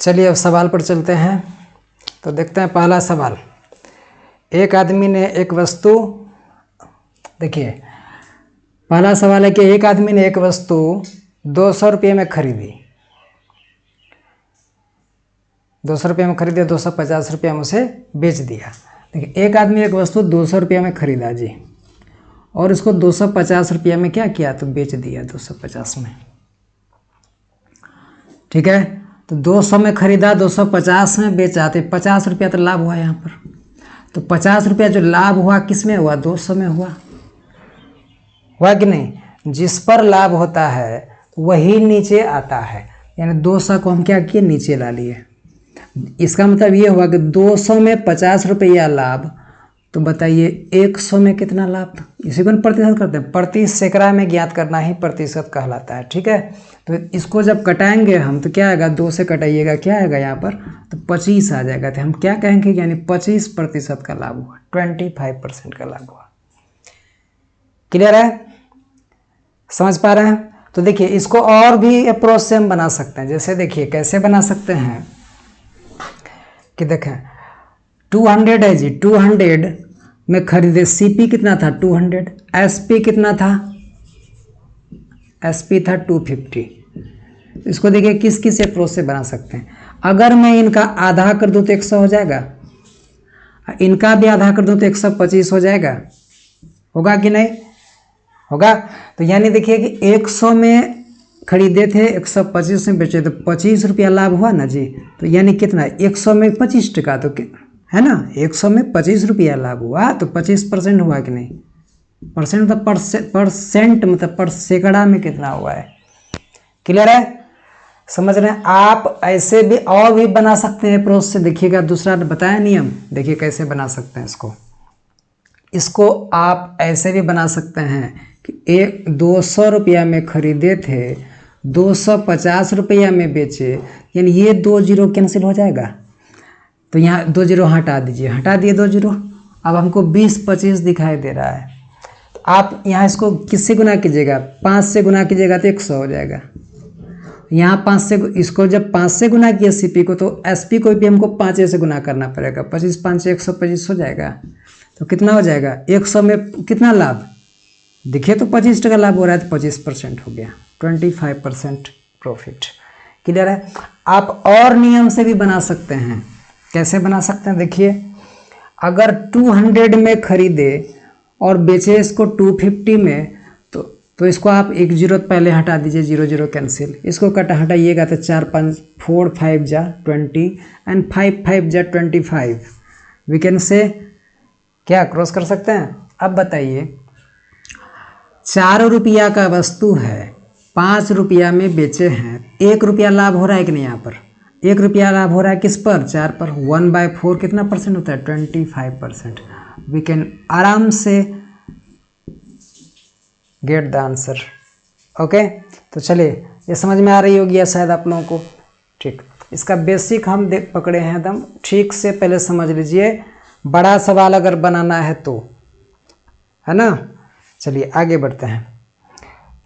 चलिए अब सवाल पर चलते हैं। तो देखते हैं पहला सवाल। एक आदमी ने एक वस्तु, देखिए पहला सवाल है कि एक आदमी ने एक वस्तु 200 रुपये में खरीदी, 200 रुपये में खरीदे, 250 रुपये में उसे बेच दिया। देखिए एक आदमी एक वस्तु 200 रुपये में खरीदा जी, और इसको 250 रुपये में क्या किया, तो बेच दिया 250 में। ठीक है, तो 200 में खरीदा, 250 में बेचा, तो 50 रुपया तो लाभ हुआ यहाँ पर। तो 50 रुपया जो लाभ हुआ किस में हुआ, 200 में हुआ कि नहीं। जिस पर लाभ होता है वही नीचे आता है, यानी 200 को हम क्या किए, नीचे ला लिए। इसका मतलब ये हुआ कि 200 में 50 रुपया लाभ, तो बताइए 100 में कितना लाभ था। इसी को प्रतिशत करते हैं, प्रति सैकड़ा में ज्ञात करना ही प्रतिशत कहलाता है। ठीक है, तो इसको जब कटाएंगे हम तो क्या आएगा, 2 से कटाइएगा, क्या आएगा यहाँ पर, तो 25 आ जाएगा। तो हम क्या कहेंगे, यानी 25% का लाभ हुआ, 25% का लाभ हुआ। क्लियर है, समझ पा रहे हैं। तो देखिए इसको और भी अप्रोच से हम बना सकते हैं। जैसे देखिए कैसे बना सकते हैं कि देखें 200 है जी, 200 में खरीदे, सीपी कितना था 200, एसपी कितना था, एसपी था 250। इसको देखिए किस किस अप्रोच से बना सकते हैं। अगर मैं इनका आधा कर दूं तो 100 हो जाएगा, इनका भी आधा कर दूं तो 125 हो जाएगा, होगा कि नहीं होगा। तो यानी देखिए कि 100 में खरीदे थे, 125 में बेचे, तो 25 रुपया लाभ हुआ ना जी। तो यानी कितना, 100 में 25 टका, तो है ना, 100 में 25 रुपया लाभ हुआ, तो 25% हुआ कि नहीं। परसेंट मतलब परसेंट मतलब पर सैकड़ा में कितना हुआ है। क्लियर है, समझ रहे हैं आप। ऐसे भी और भी बना सकते हैं अप्रोच से। देखिएगा दूसरा बताया नियम, देखिए कैसे बना सकते हैं इसको आप ऐसे भी बना सकते हैं कि 200 रुपया में खरीदे थे, 250 रुपया में बेचे, यानी ये 2 जीरो कैंसिल हो जाएगा। तो यहाँ 2 जीरो हटा दीजिए, हटा दिए 2 जीरो। अब हमको 20-25 दिखाई दे रहा है। आप यहाँ इसको किससे गुना कीजिएगा, 5 से गुना कीजिएगा तो 100 हो जाएगा। यहाँ 5 से, इसको जब 5 से गुना किया सीपी को, तो एसपी को भी हमको 5 से गुना करना पड़ेगा। 25 5 से 125 हो जाएगा। तो कितना हो जाएगा, 100 में कितना लाभ, देखिए तो 25 टका लाभ हो रहा है, तो 25% हो गया, 25% प्रॉफिट। क्लियर है। आप और नियम से भी बना सकते हैं। कैसे बना सकते हैं, देखिए अगर 200 में खरीदे और बेचे इसको 250 में, तो इसको आप 1 जीरो पहले हटा दीजिए, 0 0 कैंसिल। इसको हटाइएगा तो 4 5 4 5 जा 20 एंड 5 5 जा 25। वी कैन से क्या क्रॉस कर सकते हैं। अब बताइए 4 रुपया का वस्तु है, 5 रुपया में बेचे हैं, 1 रुपया लाभ हो रहा है कि नहीं। यहाँ पर 1 रुपया लाभ हो रहा है किस पर, 4 पर। 1/4 कितना परसेंट होता है, 25%। वी कैन आराम से गेट द आंसर। ओके, तो चलिए ये समझ में आ रही होगी या शायद आप लोगों को। ठीक, इसका बेसिक हम पकड़े हैं एकदम ठीक से। पहले समझ लीजिए, बड़ा सवाल अगर बनाना है तो, है ना। चलिए आगे बढ़ते हैं।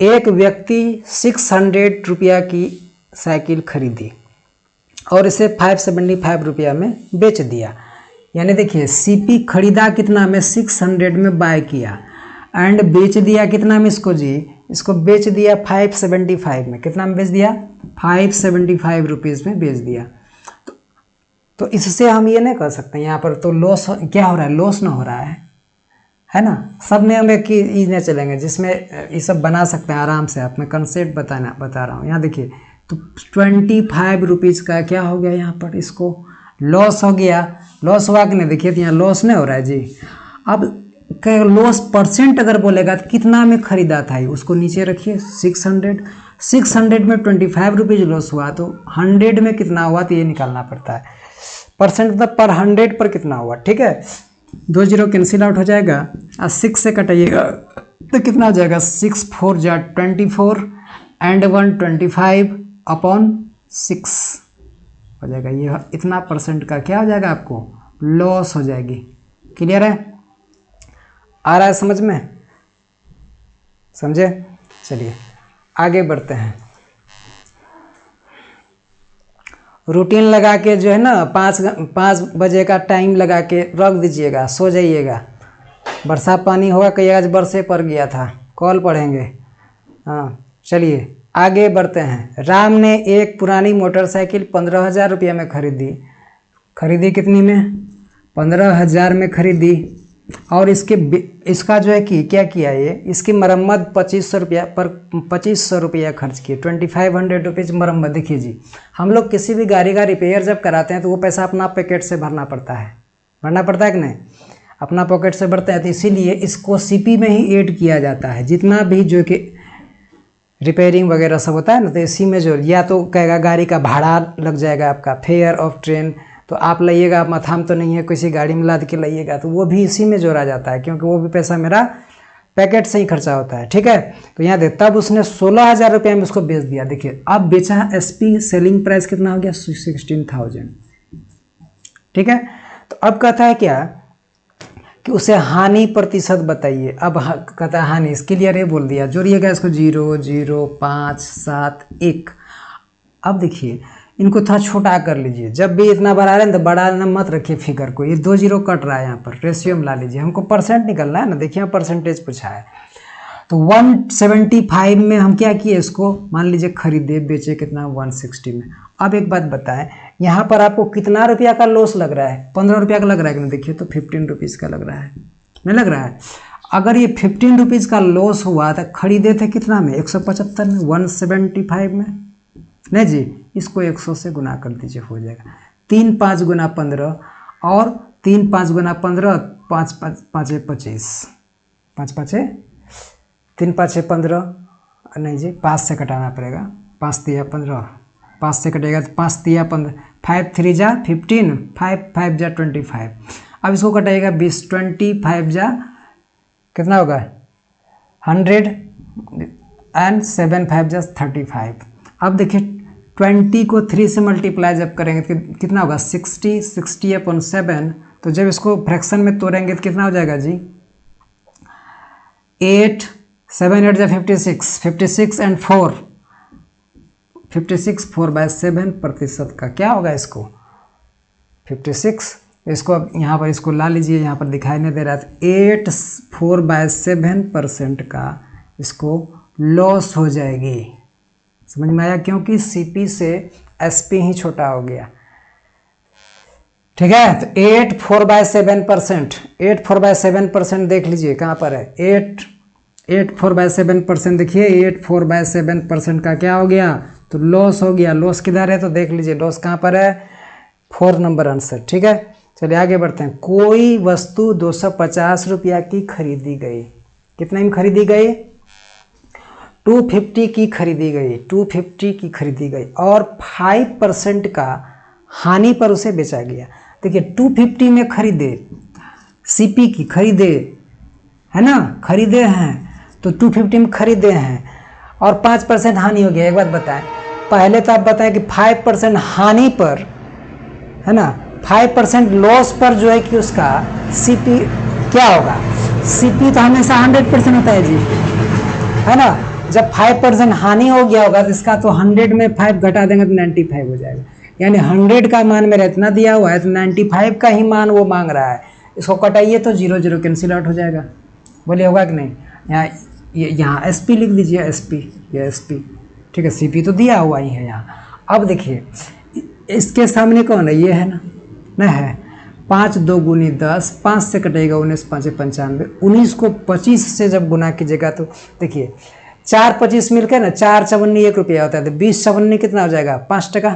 एक व्यक्ति 600 रुपया की साइकिल खरीदी और इसे 575 रुपया में बेच दिया। यानी देखिए सीपी खरीदा कितना में, 600 में बाय किया, एंड बेच दिया कितना में इसको जी, इसको बेच दिया 575 में। कितना में बेच दिया, 575 रुपीज़ में बेच दिया। तो इससे हम ये नहीं कर सकते यहाँ पर तो लॉस क्या हो रहा है, लॉस ना हो रहा है ना। सब में हम एक ही नहीं चलेंगे जिसमें ये सब बना सकते हैं आराम से। आप मैं कंसेप्ट बता रहा हूँ। यहाँ देखिए तो 25 रुपीज़ का क्या हो गया, यहाँ पर इसको लॉस हो गया। लॉस हुआ कि नहीं, देखिए तो यहाँ लॉस नहीं हो रहा है जी। अब लॉस परसेंट अगर बोलेगा तो कितना में खरीदा था, उसको नीचे रखिए 600 में 25 रुपीज़ लॉस हुआ, तो 100 में कितना हुआ, तो ये निकालना पड़ता है। परसेंट मतलब पर 100 पर कितना हुआ। ठीक है, 2 जीरो कैंसिल आउट हो जाएगा और 6 से कटाइएगा तो कितना हो जाएगा, 6 4 जा 24 एंड 125 अपॉन 6 हो जाएगा। ये इतना परसेंट का क्या हो जाएगा, आपको लॉस हो जाएगी। क्लियर है, आ रहा है समझ में, समझे। चलिए आगे बढ़ते हैं। रूटीन लगा के जो है ना 5 बजे का टाइम लगा के रख दीजिएगा, सो जाइएगा। बरसात पानी होगा, कहीं आज बरसे पड़ गया था, कॉल पढ़ेंगे। हाँ चलिए आगे बढ़ते हैं। राम ने एक पुरानी मोटरसाइकिल 15,000 रुपये में खरीदी कितनी में? 15,000 में खरीदी। और इसका जो है कि क्या किया ये, इसकी मरम्मत 2500 रुपया खर्च किए, 2500 रुपीज़ मरम्मत। देखिए जी, हम लोग किसी भी गाड़ी का रिपेयर जब कराते हैं तो वो पैसा अपना पॉकेट से भरना पड़ता है कि नहीं? अपना पॉकेट से भरता है। तो इसीलिए इसको सीपी में ही ऐड किया जाता है। जितना भी जो कि रिपेयरिंग वगैरह सब होता है ना, तो इसी में जो, या तो कहेगा गाड़ी का भाड़ा लग जाएगा आपका, फेयर ऑफ ट्रेन, तो आप लाइएगा, मथाम तो नहीं है, किसी गाड़ी में लाद के लाइएगा, तो वो भी इसी में जोड़ा जाता है, क्योंकि वो भी पैसा मेरा पैकेट से ही खर्चा होता है। ठीक है, तो यहाँ दे, तब उसने 16,000 रुपये में उसको बेच दिया। देखिए अब बेचा, एसपी सेलिंग प्राइस कितना हो गया? 16,000। ठीक है, तो अब कहता है क्या कि उसे हानि प्रतिशत बताइए। अब कहता है हानि, इसके लिए अरे बोल दिया, जोड़िएगा इसको 0, 0, 5, 7, 1। अब देखिए इनको थोड़ा छोटा कर लीजिए। जब भी इतना बढ़ा रहे हैं तो बड़ा मत रखिए फिगर को, ये 2 0 कट रहा है यहाँ पर, रेशियो में ला लीजिए। हमको परसेंट निकलना है ना, देखिए परसेंटेज पूछा है। तो 175 में हम क्या किए, इसको मान लीजिए खरीदे, बेचे कितना? 160 में। अब एक बात बताएं, यहाँ पर आपको कितना रुपया का लॉस लग रहा है? 15 रुपया का लग रहा है कि नहीं? देखिए तो 15 रुपीज़ का लग रहा है, नहीं लग रहा है? अगर ये 15 रुपीज़ का लॉस हुआ तो खरीदे थे कितना में? 175 में, 175 में नहीं जी, इसको 100 से गुना कर दीजिए, हो जाएगा 3 5 गुना 15, और 3 5 गुना 15, 5 5 5 25, 5 5 3 5 15, नहीं जी 5 से कटाना पड़ेगा, 5 3 15, 5 से कटेगा तो 5 3 15, 5 3 जा 15, 5 5 जा 25। अब इसको कटाइएगा 20, 25 जा कितना होगा? 100, एंड 7 5 जा 35। अब देखिए 20 को 3 से मल्टीप्लाई जब करेंगे तो कितना होगा? 60, 60/7। तो जब इसको फ्रैक्शन में तोड़ेंगे तो कितना हो जाएगा जी? 8, 7 8 जा 56, 56 एंड 4, 56, 4/7% का क्या होगा इसको? 56। इसको अब यहाँ पर इसको ला लीजिए, यहाँ पर दिखाई नहीं दे रहा था। 8 4/7% का इसको लॉस हो जाएगी। समझ में आया? क्योंकि सीपी से एसपी ही छोटा हो गया। ठीक है, तो 8 4/7%, 8 4/7% देख लीजिए कहाँ पर है? 8 4/7% देखिए, 8 4/7% का क्या हो गया? तो लॉस हो गया। लॉस किधर है? तो देख लीजिए लॉस कहाँ पर है? 4 नंबर आंसर। ठीक है, चलिए आगे बढ़ते हैं। कोई वस्तु 250 रुपया की खरीदी गई, कितने में खरीदी गई? 250 की खरीदी गई, 250 की खरीदी गई, और 5% का हानि पर उसे बेचा गया। देखिए 250 में खरीदे, सीपी की खरीदे, है ना, खरीदे हैं, तो 250 में खरीदे हैं और 5% हानि हो गया। एक बात बताएं, पहले तो आप बताएं कि 5% हानि पर, है ना, 5% लॉस पर जो है कि उसका सीपी क्या होगा? सीपी तो हमेशा 100% होता है जी, है ना। जब 5% हानि हो गया होगा तो इसका तो 100 में 5 घटा देंगे तो 95 हो जाएगा। यानी 100 का मान मेरा इतना दिया हुआ है तो 95 का ही मान वो मांग रहा है। इसको कटाइए तो 0 0 कैंसिल आउट हो जाएगा। बोलिए होगा कि नहीं? यहाँ एसपी लिख दीजिए, एसपी, ये एसपी। ठीक है, सीपी तो दिया हुआ ही है यहाँ। अब देखिए इसके सामने कौन है? ये है ना, नहीं है। 5 2 गुनी 10, 5 से कटेगा 19, 5 95। 19 को 25 से जब गुना कीजिएगा तो देखिए 4 25 मिलकर ना 4 54 1 रुपया होता है, तो 20 54 कितना हो जाएगा? 5 टका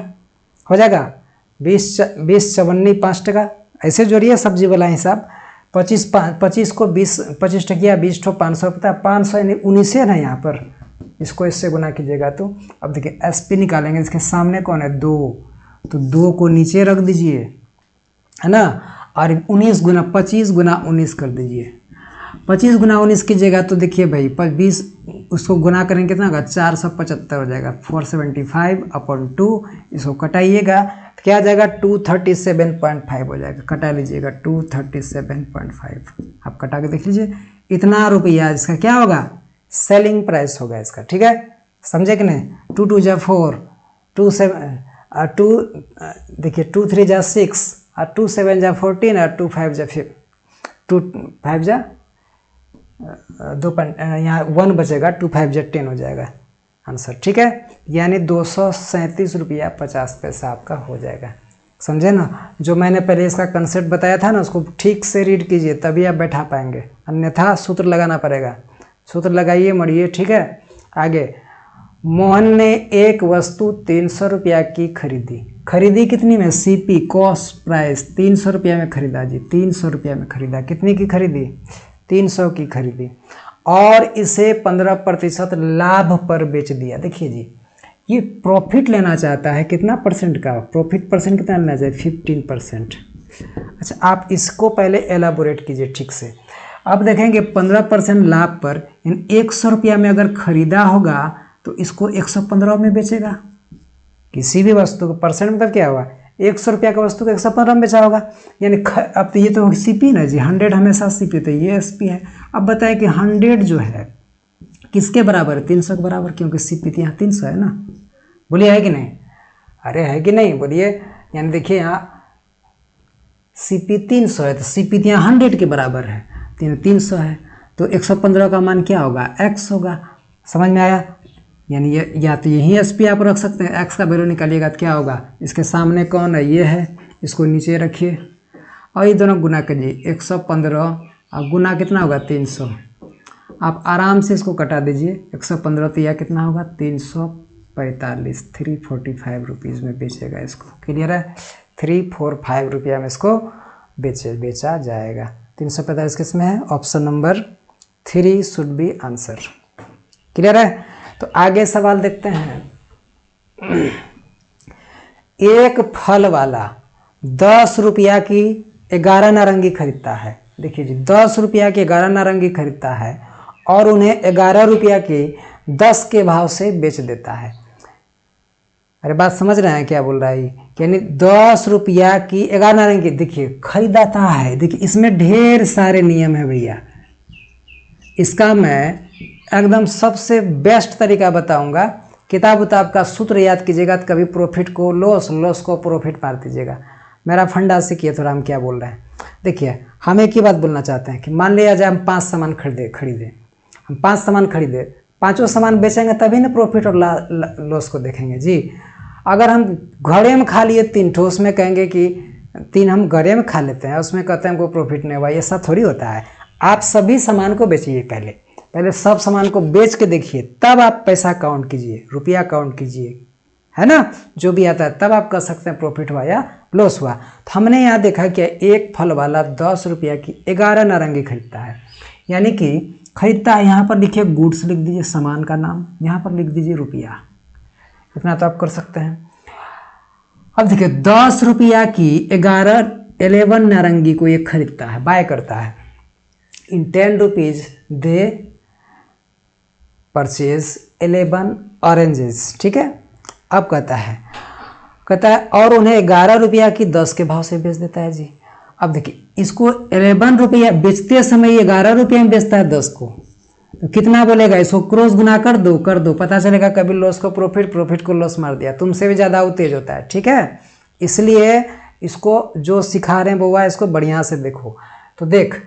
हो जाएगा। 20 54 5 टका, ऐसे जोड़िए सब्जी वाला हिसाब। 25 को 20 25 टकिया 20 ठो 500 पता है, 500 यानी 19 है ना यहाँ पर, इसको इससे गुना कीजिएगा तो अब देखिए एसपी निकालेंगे। इसके सामने कौन है? 2, तो 2 को नीचे रख दीजिए, है ना, और 19 गुना 25 गुना 19 कर दीजिए। 25 गुना 19 कीजिएगा तो देखिए भाई 20 उसको गुना करेंगे कितना होगा? 475 हो जाएगा। 475/2, इसको कटाइएगा तो क्या आ जाएगा? 237.5 हो जाएगा। कटा लीजिएगा 237.5। आप कटा के देख लीजिए इतना रुपया इसका क्या होगा? सेलिंग प्राइस होगा इसका। ठीक है, समझे कि नहीं? 2 2 जा 4, 2 7 और 2 देखिए 2 3 जा 6 और 2 7 जा 14 और 2 5 जा 5 2 5 जा 2 यहाँ 1 बचेगा, 2 5 जा 10 हो जाएगा आंसर। ठीक है, यानी 237 रुपया 50 पैसा आपका हो जाएगा। समझे ना? जो मैंने पहले इसका कंसेप्ट बताया था ना, उसको ठीक से रीड कीजिए तभी आप बैठा पाएंगे, अन्यथा सूत्र लगाना पड़ेगा। सूत्र लगाइए मढ़िए। ठीक है, आगे। मोहन ने एक वस्तु 300 रुपया की खरीदी। खरीदी कितनी में? सीपी कॉस्ट प्राइस 300 रुपया में खरीदा जी, 300 रुपया में खरीदा। कितनी की खरीदी? 300 की खरीदी और इसे 15% लाभ पर बेच दिया। देखिए जी, ये प्रॉफिट लेना चाहता है, कितना परसेंट का? प्रॉफिट परसेंट कितना लेना चाहिए? 15%। अच्छा, आप इसको पहले एलाबोरेट कीजिए ठीक से। अब देखेंगे 15% लाभ पर इन 100 रुपया में अगर खरीदा होगा तो इसको 115 में बेचेगा। किसी भी वस्तु को परसेंट मतलब क्या हुआ? 100 रुपया का वस्तु को 115 में बेचा होगा, यानी अब तो ये तो सीपी ना जी, 100 हमेशा सीपी, तो ये एसपी है। अब बताएं कि 100 जो है किसके बराबर है? 300 के बराबर, क्योंकि सीपी तो यहाँ 300 है ना। बोलिए है कि नहीं? अरे है कि नहीं? बोलिए। यानी देखिए यहाँ सीपी 300 है तो सीपी तो यहाँ 100 के बराबर है, 300 है तो 115 का मान क्या होगा? x होगा। समझ में आया? यानी ये या तो यही एसपी आप रख सकते हैं, x का वैल्यू निकालिएगा तो क्या होगा? इसके सामने कौन है? ये है, इसको नीचे रखिए और ये दोनों गुना करिए। 115 और गुना कितना होगा? 300। आप आराम से इसको कटा दीजिए। 115 तो यह कितना होगा? 345, 345 रुपीज़ में बेचेगा इसको। क्लियर है? 345 रुपया में इसको बेचा जाएगा। 345 किस में है? Option number 3 should be answer. Clear है? तो आगे सवाल देखते हैं। एक फल वाला 10 रुपया की 11 नारंगी खरीदता है। देखिए जी, 10 रुपया की 11 नारंगी खरीदता है और उन्हें 11 रुपया के 10 के भाव से बेच देता है। अरे बात समझ रहे हैं क्या बोल रहा है? यानी 10 रुपया की 11 नारंगी देखिए खरीदाता है। देखिए इसमें ढेर सारे नियम है भैया। इसका मैं एकदम सबसे बेस्ट तरीका बताऊंगा। किताब उताब का सूत्र याद कीजिएगा तो कभी प्रॉफिट को लॉस, लॉस को प्रॉफिट मार दीजिएगा। मेरा फंडा सीखिए थोड़ा, हम क्या बोल रहे हैं। देखिए हम एक ही बात बोलना चाहते हैं कि मान लिया जाए हम 5 सामान खरीदे, हम 5 सामान खरीदे, 5 सामान बेचेंगे तभी ना प्रॉफिट और लॉस को देखेंगे जी। अगर हम घड़े में खा लिए 3 ठो, उसमें कहेंगे कि 3 हम घड़े में खा लेते हैं, उसमें कहते हैं हमको प्रॉफिट नहीं हुआ। ये सब थोड़ी होता है। आप सभी सामान को बेचिए, पहले सब सामान को बेच के देखिए, तब आप पैसा काउंट कीजिए, रुपया काउंट कीजिए, है ना? जो भी आता है तब आप कह सकते हैं प्रॉफिट हुआ या लॉस हुआ। तो हमने यहाँ देखा कि एक फल वाला 10 रुपया की 11 नारंगी खरीदता है, यानी कि खरीदता है। यहाँ पर लिखिए गुड्स लिख दीजिए, सामान का नाम, यहाँ पर लिख दीजिए रुपया। इतना तो आप कर सकते हैं। अब देखिए 10 रुपया की 11 नारंगी को ये खरीदता है, बाय करता है। इन 10 रुपीज दे परचेज 11 ऑरेंजेस। ठीक है, अब कहता है और उन्हें 11 रुपया की 10 के भाव से बेच देता है जी। अब देखिए इसको 11 रुपया बेचते समय 11 रुपया में बेचता है 10 को, तो कितना बोलेगा? इसको क्रॉस गुना कर दो, पता चलेगा कभी लॉस को प्रॉफिट, प्रॉफिट को लॉस मार दिया। तुमसे भी ज़्यादा वो तेज होता है। ठीक है, इसलिए इसको जो सिखा रहे हैं बउआ, इसको बढ़िया से देखो। तो देख,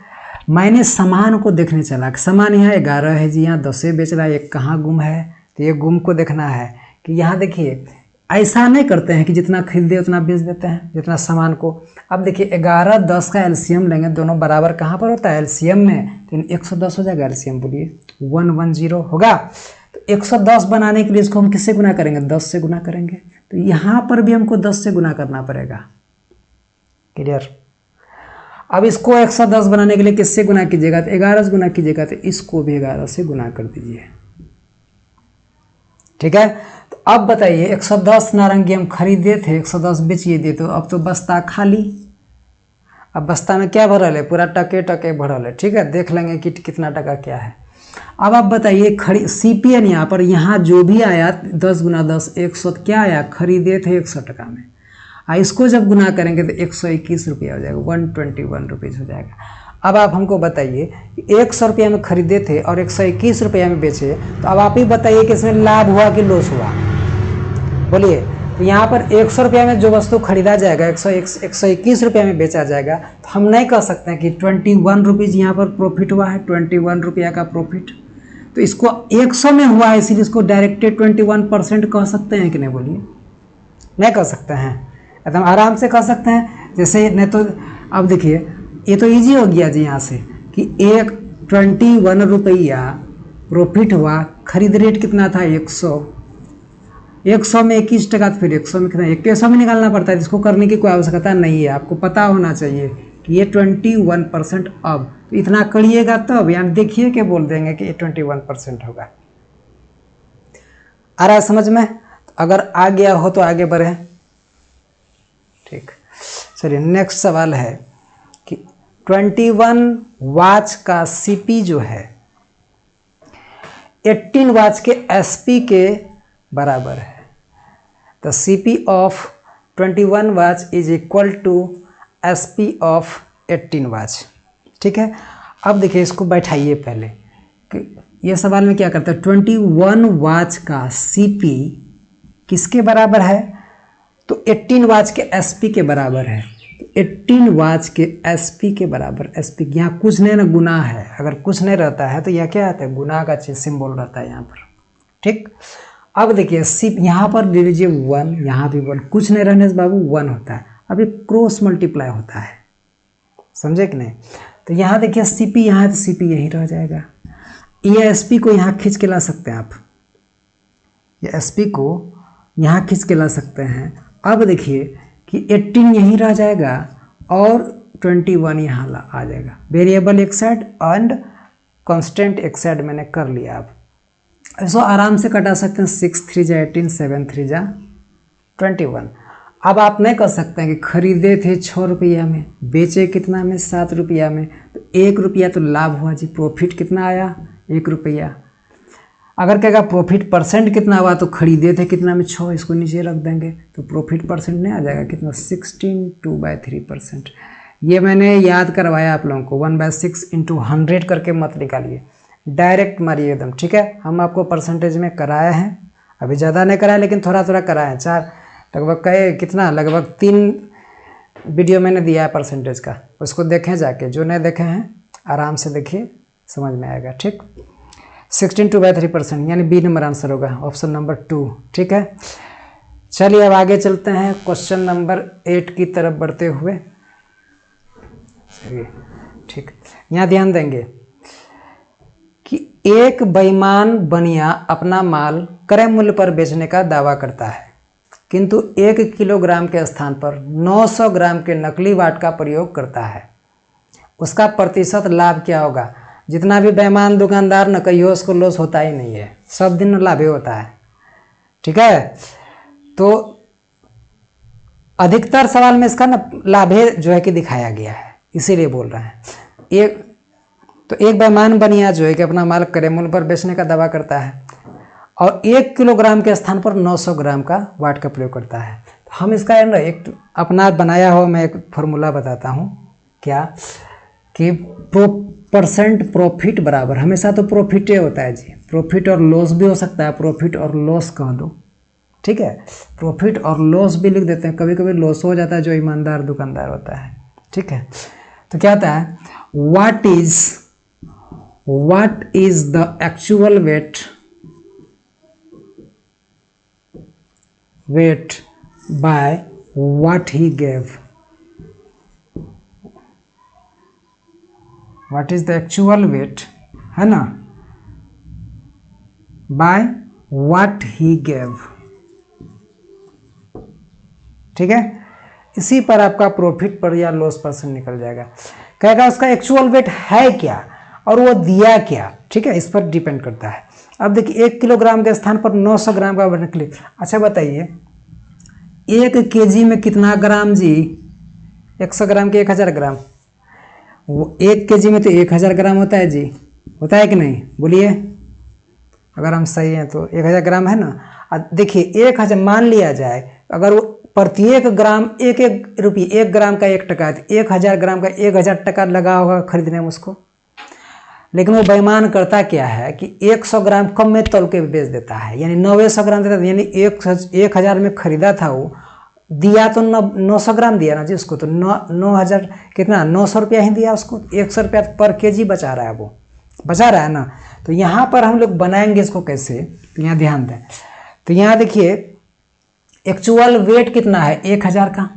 मैंने सामान को देखने चला कि सामान यहाँ 11 है जी, यहाँ 10 बेच रहा है, एक कहाँ गुम है? तो ये गुम को देखना है कि यहाँ देखिए ऐसा नहीं करते हैं कि जितना खरीदे उतना बेच देते हैं, जितना सामान को। अब देखिए 11 10 का एलसीएम लेंगे, दोनों बराबर कहाँ पर होता है? एलसीएम में। तो 110 हो जाएगा एलसीएम, बोलिए 110 होगा। तो 110 बनाने के लिए इसको हम किससे गुना करेंगे? 10 से गुना करेंगे। तो यहाँ पर भी हमको 10 से गुना करना पड़ेगा। क्लियर? अब इसको 110 बनाने के लिए किससे गुना कीजिएगा? तो 11 से गुना कीजिएगा, तो इसको भी 11 से गुना कर दीजिए। ठीक है, तो अब बताइए 110 नारंगी हम खरीदे थे, 110 बेचिए दिए, तो अब तो बस्ता खाली। अब बस्ता में क्या भरल है? पूरा टके भरल है। ठीक है, देख लेंगे कि कितना टका क्या है। अब आप बताइए सीपीएन यहाँ पर, यहाँ जो भी आया 10 गुना 10 100 क्या आया? खरीदे थे 100 टका में, इसको जब गुना करेंगे तो 121 रुपया हो जाएगा, 121 रुपीज़ हो जाएगा। अब आप हमको बताइए 100 रुपया में खरीदे थे और 121 रुपया में बेचे, तो अब आप ही बताइए कि इसमें लाभ हुआ कि लॉस हुआ? बोलिए, तो यहाँ पर 100 रुपये में जो वस्तु खरीदा जाएगा 121 रुपये में बेचा जाएगा, तो हम नहीं कह सकते हैं कि 21 रुपीज़ यहाँ पर प्रॉफिट हुआ है, 21 रुपया का प्रॉफिट। तो इसको 100 में हुआ है, इसीलिए इसको डायरेक्टेड 21% कह सकते हैं कि नहीं, बोलिए? नहीं कह सकते हैं, एकदम आराम से कह सकते हैं। जैसे नहीं तो अब देखिए ये तो इजी हो गया जी यहाँ से कि 21 रुपया प्रॉफिट हुआ, खरीद रेट कितना था 100, 100 में 21 टका, तो फिर 100 में कितना 100 में निकालना पड़ता है। इसको करने की कोई आवश्यकता नहीं है, आपको पता होना चाहिए कि ये 21% अब, तो इतना करिएगा तब यानी देखिए कि बोल देंगे कि ये 21% होगा। आ रहा है समझ में? अगर आ गया हो तो आगे बढ़े। ठीक, चलिए नेक्स्ट सवाल है कि 21 वॉच का सीपी जो है 18 वॉच के एसपी के बराबर है। The CP of 21 watch is equal to SP of 18 watch. ठीक है, अब देखिए इसको बैठाइए पहले कि ये सवाल में क्या करता है, 21 वॉच का सीपी किसके बराबर है, तो 18 वॉच के एसपी के बराबर है। 18 वॉच के एसपी के बराबर, एसपी यहाँ कुछ नहीं ना, गुना है। अगर कुछ नहीं रहता है तो यह क्या आता है, गुना का चीज सिंबल रहता है यहाँ पर। ठीक, अब देखिए सी यहाँ पर ले लीजिए 1, यहाँ भी 1, कुछ नहीं रहने से बाबू 1 होता है। अब ये क्रॉस मल्टीप्लाई होता है, समझे कि नहीं? तो यहाँ देखिए सीपी यहाँ है तो सीपी यहीं रह जाएगा। ये एसपी को यहाँ खींच के ला सकते हैं आप, ये एसपी को यहाँ खींच के ला सकते हैं। अब देखिए कि 18 यहीं रह जाएगा और 21 यहाँ आ जाएगा। वेरिएबल एक साइड एंड कांस्टेंट एक साइड मैंने कर लिया। अब इसको आराम से कटा सकते हैं, 6 3 जा 18, 7 3 जा 21। अब आप नहीं कर सकते हैं कि खरीदे थे 6 रुपया में, बेचे कितना में 7 रुपया में, तो 1 रुपया तो लाभ हुआ जी, प्रॉफिट कितना आया 1 रुपया। अगर कहेगा प्रॉफिट परसेंट कितना हुआ, तो खरीदे थे कितना में 6, इसको नीचे रख देंगे तो प्रॉफिट परसेंट नहीं आ जाएगा कितना, 16/2/3%। ये मैंने याद करवाया आप लोगों को, 1/6 × 100 करके मत निकालिए, डायरेक्ट मारिए एकदम। ठीक है, हम आपको परसेंटेज में कराए हैं, अभी ज़्यादा नहीं कराए लेकिन थोड़ा थोड़ा कराए हैं। 4 लगभग कहे कितना, लगभग 3 वीडियो मैंने दिया है परसेंटेज का, उसको देखें जाके। जो नहीं देखे हैं आराम से देखिए, समझ में आएगा। ठीक, 16/2/3% यानी बी नंबर आंसर होगा, ऑप्शन नंबर 2। ठीक है, चलिए अब आगे चलते हैं क्वेश्चन नंबर 8 की तरफ बढ़ते हुए। चलिए ठीक, यहाँ ध्यान देंगे कि एक बेईमान बनिया अपना माल क्रय मूल्य पर बेचने का दावा करता है, किंतु 1 किलोग्राम के स्थान पर 900 ग्राम के नकली वाट का प्रयोग करता है। उसका प्रतिशत लाभ क्या होगा? जितना भी बेईमान दुकानदार न कहियो उसको लॉस होता ही नहीं है, सब दिन लाभ ही होता है। ठीक है, तो अधिकतर सवाल में इसका ना लाभे जो है कि दिखाया गया है, इसीलिए बोल रहे हैं। एक बेईमान बनिया जो है कि अपना माल क्रय मूल्य पर बेचने का दावा करता है और 1 किलोग्राम के स्थान पर 900 ग्राम का वाट का प्रयोग करता है। तो हम इसका एक अपना बनाया हुआ मैं एक फॉर्मूला बताता हूँ, क्या कि परसेंट प्रॉफिट बराबर, हमेशा तो प्रॉफिट ही होता है जी, प्रॉफिट और लॉस भी हो सकता है, प्रॉफिट और लॉस कह दो। ठीक है, प्रॉफिट और लॉस भी लिख देते हैं, कभी कभी लॉस हो जाता है जो ईमानदार दुकानदार होता है। ठीक है, तो क्या आता है, what is the actual weight by what he gave. What is the actual wait, है ना, बाय व्हाट ही गेव। ठीक है, इसी पर आपका प्रॉफिट पर या लॉस परसेंट निकल जाएगा। कहेगा उसका एक्चुअल वेट है क्या और वो दिया क्या। ठीक है, इस पर डिपेंड करता है। अब देखिए 1 किलोग्राम के स्थान पर 900 ग्राम का निकले। अच्छा बताइए 1 केजी में कितना ग्राम जी, 100 ग्राम के 1000 ग्राम, वो 1 केजी में तो 1000 ग्राम होता है जी, होता है कि नहीं, बोलिए। अगर हम सही हैं तो 1000 ग्राम है ना। देखिए 1000 मान लिया जाए, अगर वो प्रत्येक ग्राम 1 रुपये, 1 ग्राम का 1 टका है, तो 1000 ग्राम का 1000 टका लगा होगा खरीदने में उसको। लेकिन वो बेईमान करता क्या है कि 100 ग्राम कम में तौल के बेच देता है, यानी 900 ग्राम देता है, यानी 1000 में खरीदा था वो, दिया तो 900 ग्राम दिया ना जी उसको, तो 9000 कितना 900 रुपया ही दिया उसको, 100 रुपया पर केजी बचा रहा है, वो बचा रहा है ना। तो यहाँ पर हम लोग बनाएंगे इसको कैसे, तो यहाँ ध्यान दें। तो यहाँ देखिए एक्चुअल वेट कितना है 1000 का,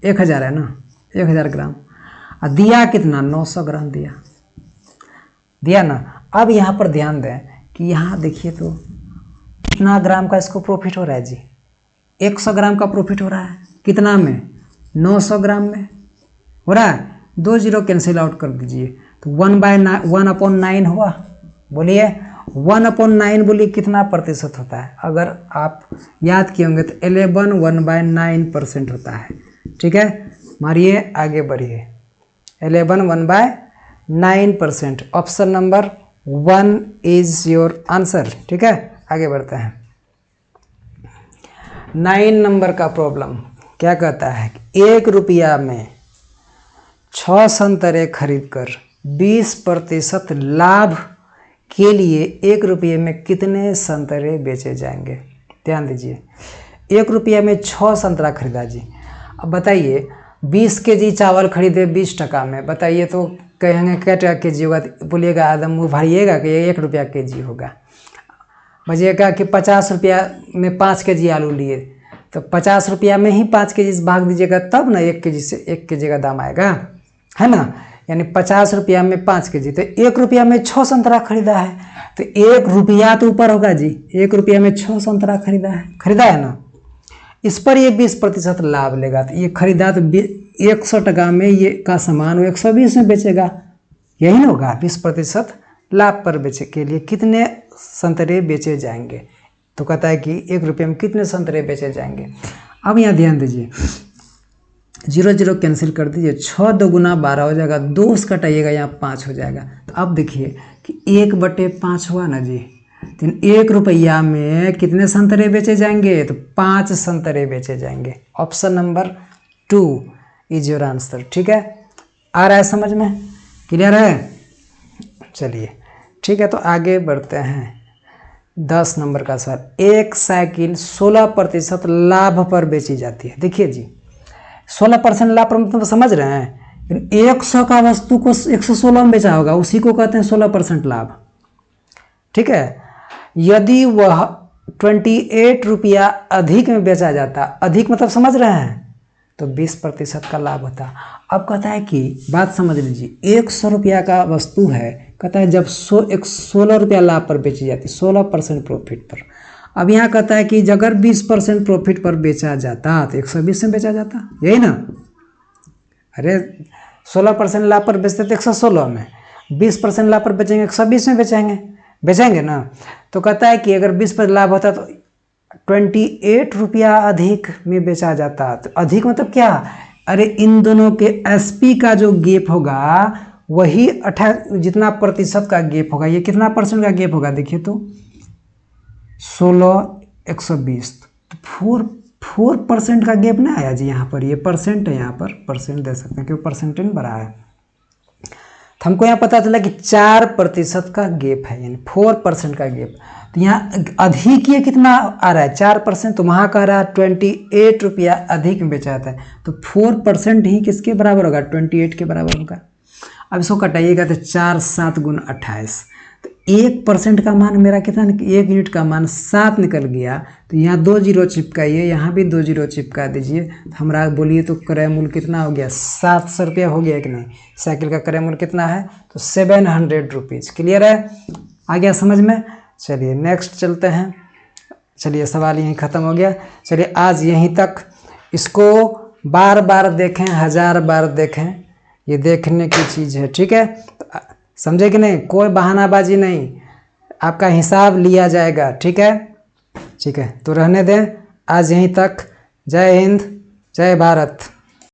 1000 है ना, 1000 ग्राम, और दिया कितना 900 ग्राम दिया ना। अब यहाँ पर ध्यान दें कि यहाँ देखिए तो कितना ग्राम का इसको प्रॉफिट हो रहा है जी, 100 ग्राम का प्रॉफिट हो रहा है, कितना में 900 ग्राम में हो रहा है। 2 जीरो कैंसिल आउट कर दीजिए, तो 1/9 हुआ। बोलिए 1/9 बोलिए कितना प्रतिशत होता है, अगर आप याद किए होंगे तो 11 1/9% होता है। ठीक है, मारिए आगे बढ़िए, 11 1/9%। Option number 1 is your answer. ठीक है, आगे बढ़ते हैं। 9 नंबर का प्रॉब्लम क्या कहता है कि 1 रुपया में 6 संतरे खरीदकर 20% लाभ के लिए 1 रुपये में कितने संतरे बेचे जाएंगे। ध्यान दीजिए, 1 रुपया में 6 संतरा खरीदा जी। अब बताइए 20 केजी चावल खरीदे 20 टका में, बताइए तो कहेंगे क्या टका के जी होगा, बोलिएगा आदम मुँह भरिएगा कि 1 रुपया के जी होगा। बजिएगा कि 50 रुपया में 5 केजी आलू लिए, तो 50 रुपया में ही 5 केजी से भाग दीजिएगा, तब ना 1 केजी से 1 केजी का दाम आएगा, है ना। यानी 50 रुपया में 5 केजी, तो 1 रुपया में 6 संतरा खरीदा है, तो 1 रुपया तो ऊपर होगा जी, 1 रुपया में 6 संतरा खरीदा है ना। इस पर ये 20% लाभ लेगा, तो ये खरीदा तो 100 टका में ये का सामान वो 120 में बेचेगा, यही ना होगा। 20% लाभ पर बेचे के लिए कितने संतरे बेचे जाएंगे, तो कहता है कि 1 रुपये में कितने संतरे बेचे जाएंगे। अब यहाँ ध्यान दीजिए, 0 0 कैंसिल कर दीजिए, 6 2 गुना 12 हो जाएगा, 2 उसका कटाइएगा, यहाँ 5 हो जाएगा। तो अब देखिए कि 1/5 हुआ ना जी, तो 1 रुपया में कितने संतरे बेचे जाएंगे, तो 5 संतरे बेचे जाएंगे। Option number 2 is your answer. ठीक है, आ रहा है समझ में, क्लियर है। चलिए ठीक है, तो आगे बढ़ते हैं। 10 नंबर का सवाल, एक साइकिल 16% लाभ पर बेची जाती है। देखिए जी 16% लाभ पर मतलब समझ रहे हैं, 100 का वस्तु को 116 में बेचा होगा, उसी को कहते हैं 16% लाभ। ठीक है, यदि वह 28 रुपया अधिक में बेचा जाता, अधिक मतलब समझ रहे हैं, तो 20% का लाभ होता। अब कहता है कि बात समझ लीजिए, 100 रुपया का वस्तु है, कहता है जब 16 रुपया लाभ पर बेची जाती, 16% प्रॉफिट पर। अब यहाँ कहता है कि अगर 20% प्रॉफिट पर बेचा जाता तो 120 में बेचा जाता, यही ना। अरे 16% लाभ पर बेचते तो 116 में, 20% लाभ पर बेचेंगे 120 में बेचेंगे ना। तो कहता है कि अगर 20% लाभ होता तो 28 रुपया अधिक में बेचा जाता। तो अधिक मतलब क्या, अरे इन दोनों के एसपी का जो गैप होगा वही जितना प्रतिशत का गैप होगा, ये कितना परसेंट का गैप होगा, देखिए तो 16 120, तो 4% का गैप ना आया जी। यहाँ पर ये परसेंट है, यहाँ पर परसेंट दे सकते हैं क्योंकि परसेंटेज बढ़ा है। तो हमको यहाँ पता चला कि 4% का गैप है, यानी 4% का गैप। तो यहाँ अधिक ये कितना आ रहा है 4%, तो वहाँ कह रहा है 28 रुपया अधिक में बेचा जाता है, तो 4% ही किसके बराबर होगा, 28 के बराबर होगा। अब इसको कटाइएगा तो 4 7 गुना 28, तो 1% का मान मेरा कितना, 1 यूनिट का मान 7 निकल गया। तो यहाँ 2 जीरो चिपकाइए, यहाँ भी 2 जीरो चिपका दीजिए, तो हमारा बोलिए तो क्रय मूल्य कितना हो गया, 700 रुपया हो गया कि नहीं। साइकिल का क्रय मूल्य कितना है, तो 700 रुपीज़। क्लियर है, आ गया समझ में। चलिए नेक्स्ट चलते हैं। चलिए सवाल यहीं ख़त्म हो गया। चलिए आज यहीं तक, इसको बार बार देखें, 1000 बार देखें, ये देखने की चीज़ है। ठीक है, समझे कि नहीं, कोई बहानाबाजी नहीं, आपका हिसाब लिया जाएगा। ठीक है, ठीक है, तो रहने दें आज यहीं तक। जय हिंद, जय भारत।